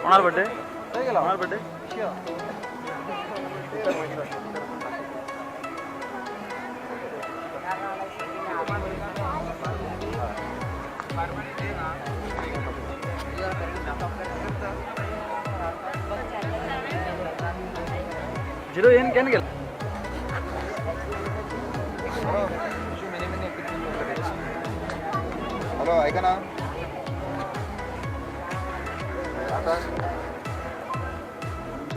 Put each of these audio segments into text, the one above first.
ওনার birthday ওনার birthday zero येन केन गेला hello ऐका ना आता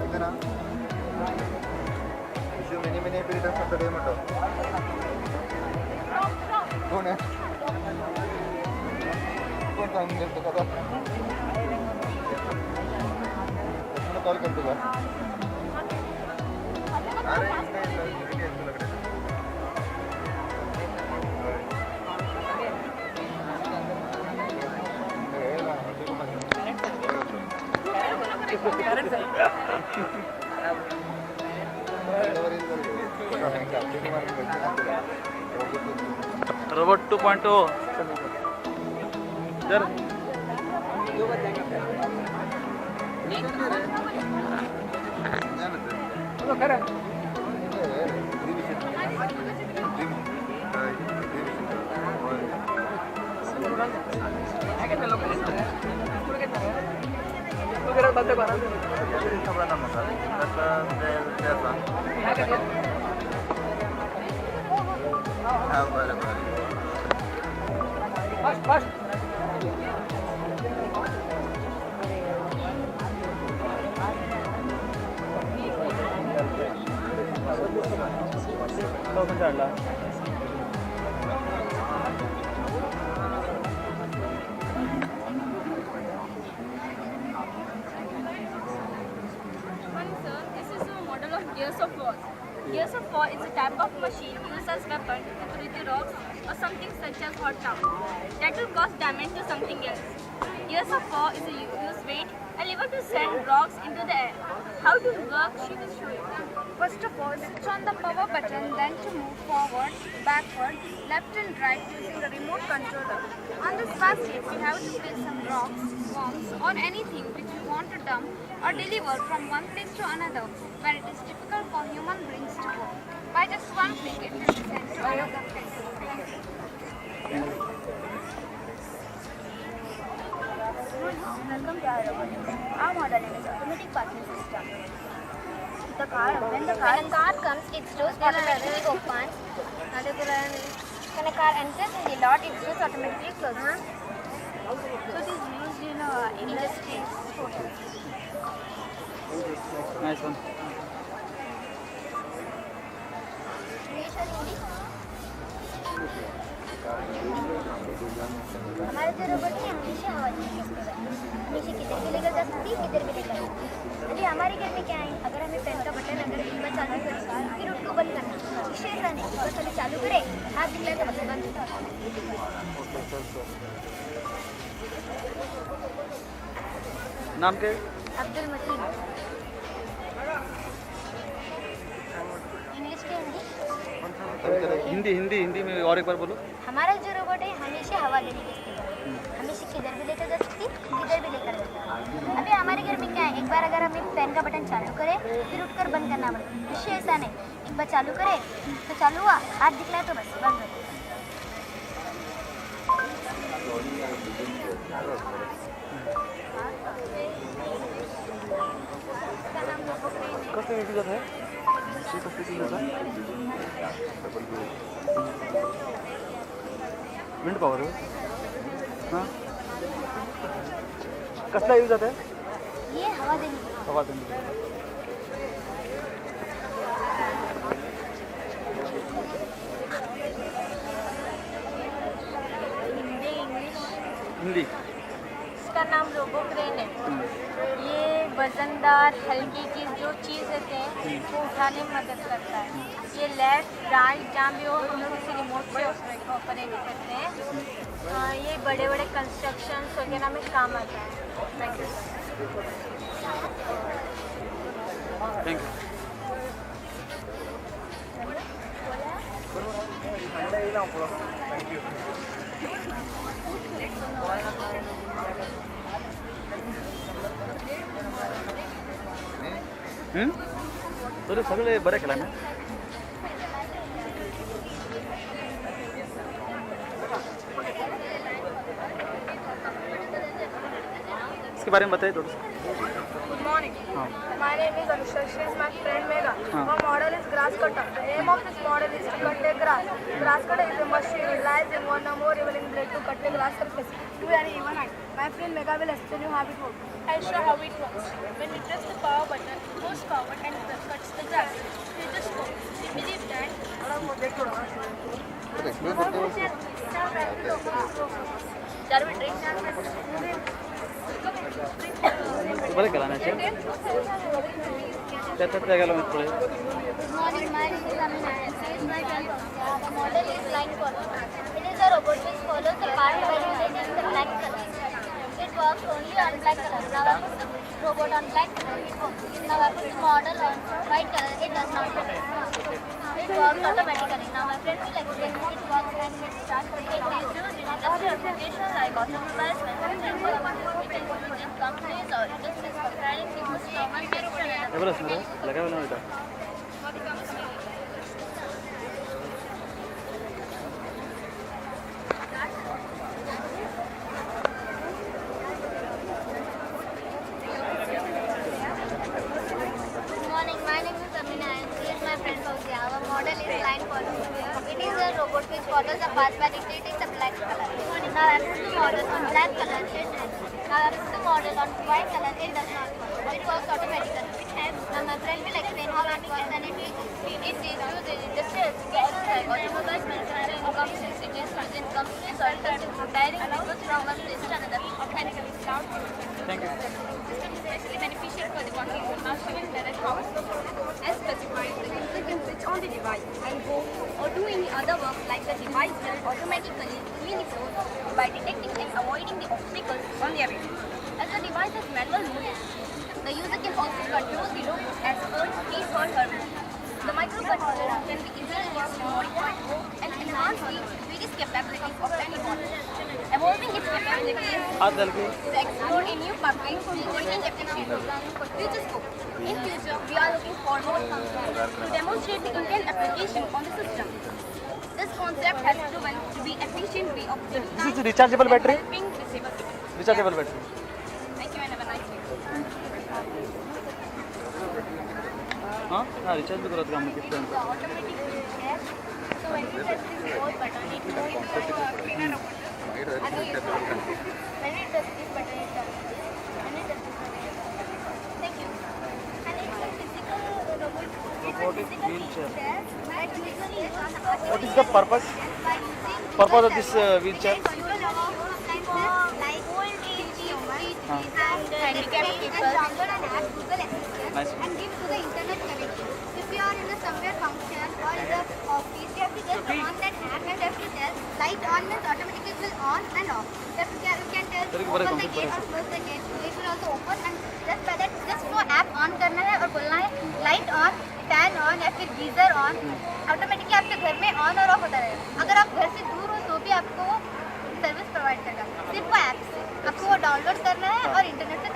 ऐका ना issue mini mini period Saturday म्हणतो कोण आहे कोण सांगून देतो का कॉल करतो का अरे रोबोट 2.0 जर Gears of War. Gears of War is a type of machine used as weapon to throw the rocks or something such as hot town that will cause damage to something else. Gears of War is a use weight, a lever to send rocks into the air. How to work, she will show you. First of all, switch on the power button, then to move forward, backward, left and right using the remote controller. On this basket, we have to place some rocks, worms or anything which we want to dump or deliver from one place to another where it is difficult for human beings to go. By just one click, it will be sent to another place. Welcome to our robot. Our model is automatic parking system. When a car comes, its doors automatically opens. When a car enters in the lot, its doors automatically close. So it is used in industries. nice one हमारे जो robot है हमेशा हवा हमेशा किधर भी लेकर जा सकती है किधर भी लेकर अभी हमारे घर में क्या है अगर हमें पेन का बटन अगर एक बार चालू करें फिर उसको बंद करना इसे ऐसा नहीं बस अभी चालू करे हाथ दिखलाए तो बस बंद नाम के अब्दुल मतीन इंग्लिश के हिंदी हिंदी हिंदी में और एक बार बोलो हमारा जो रोबोट है हमेशा हवा देने की हमेशा किधर भी लेकर जा सकती किधर भी लेकर जा सकती अभी हमारे घर में क्या है एक बार अगर हमें पेन का बटन चालू करें फिर उठकर बंद करना पड़ेगा इससे ऐसा नहीं एक बार चालू करे तो चालू हुआ हाथ दिखलाए तो बस बंद हो कसं यूज होत आहे कसं यूज होत विंड पॉवर हां कसला यूज होत आहे ये हवा देने हवा देने हिंदी इंग्लिश हिंदी इसका नाम रोबो क्रेन है ये वजनदार हल्की की जो चीज़ रहते हैं वो उठाने में मदद करता है ये लेफ्ट राइट जहाँ भी हो हम लोग इसे रिमोट से उसमें ऑपरेट करते हैं ये बड़े बड़े कंस्ट्रक्शन वगैरह में काम आता है थैंक यू थैंक यू तरी सगळे बरे केला ना. इसके बारे में बताइए थोड़ा सा. Good morning. हाँ. My name is Anusha. She is my friend Megha. Our model is grass cutter. The aim of this model is to cut a grass. Grass cutter is a machine utilized in one or more evening blade to cut a grass surface to an even height. My friend Megha will explain you how it works. I'll show how it works. When you press the power button, it goes forward and cuts the grass. You just go. We believe that बरे केला ना. त्या गेलो मी पुढे. Good morning, my name is Amina. She is my friend. The model is line follower. It is a robot which follows the path by using the black color. It works only on black color. Now I put the robot on black color. It works. Now I put the model on white color. It does not work. It works automatically. Now my friend will explain it works and it starts. It is used in industrial applications like automobiles, manufacturing, within companies or industries for carrying people's common एवढंच ना लगावे ना बेटा. Good morning, my name is Amina and she is my friend Fauzia. Our model is line follower. It is a robot which follows the path by dictating the black color. Now I put the model on black color, it has. Now I put the model on white color, it does not work. It works automatically. Now my friend will explain how it works and it is used in industrial applications like automobiles, manufacturing companies, it is used in companies or industries for carrying goods from one place to another. Mechanically sound. Thank you. system is especially beneficial for the working group. Now she will tell us how. As specified, the user can switch on the device and go or do any other work like the device will automatically communicate by detecting and avoiding the obstacles on their way. As the device has manual mode, the user can also control the robot as per his or her will. The microcontroller can be easily used to modify and enhance the various capabilities of any model. Evolving its capabilities हाथ डाल के. to explore a new pathway to working applications for future scope. In future, we are looking for more functions to demonstrate the intent application on the system. This concept has proven to be efficient way of This is rechargeable battery. helping disabled people. Rechargeable battery. Thank you and have a nice day. हाँ हाँ recharge भी करत का आम्ही किती The automatic switch here. So when you press this hold button, it goes to cleaner robot. When it does this button, it turns. When it does this button, it turns. Thank you. And it's a physical robot. Robotic wheelchair. That usually is on the What is the purpose? by using Purpose of this wheelchair? like old age and handicapped people download an app Google Assistant Nice. and give to the internet connection. If you are in a somewhere function or in the office, you have to just on that app and you have to tell light on means automatically it will on and off. You can tell Very open the good, gate very or close the gate. It will also open and just by that just वो app on करना है और बोलना है light on, fan on या फिर geyser on. Automatically आपके घर में ऑन और ऑफ होता रहेगा. अगर आप घर से दूर हो तो भी आपको सर्विस प्रोवाइड करेगा सिर्फ वो ऐप से. आपको वो डाउनलोड करना है और इंटरनेट से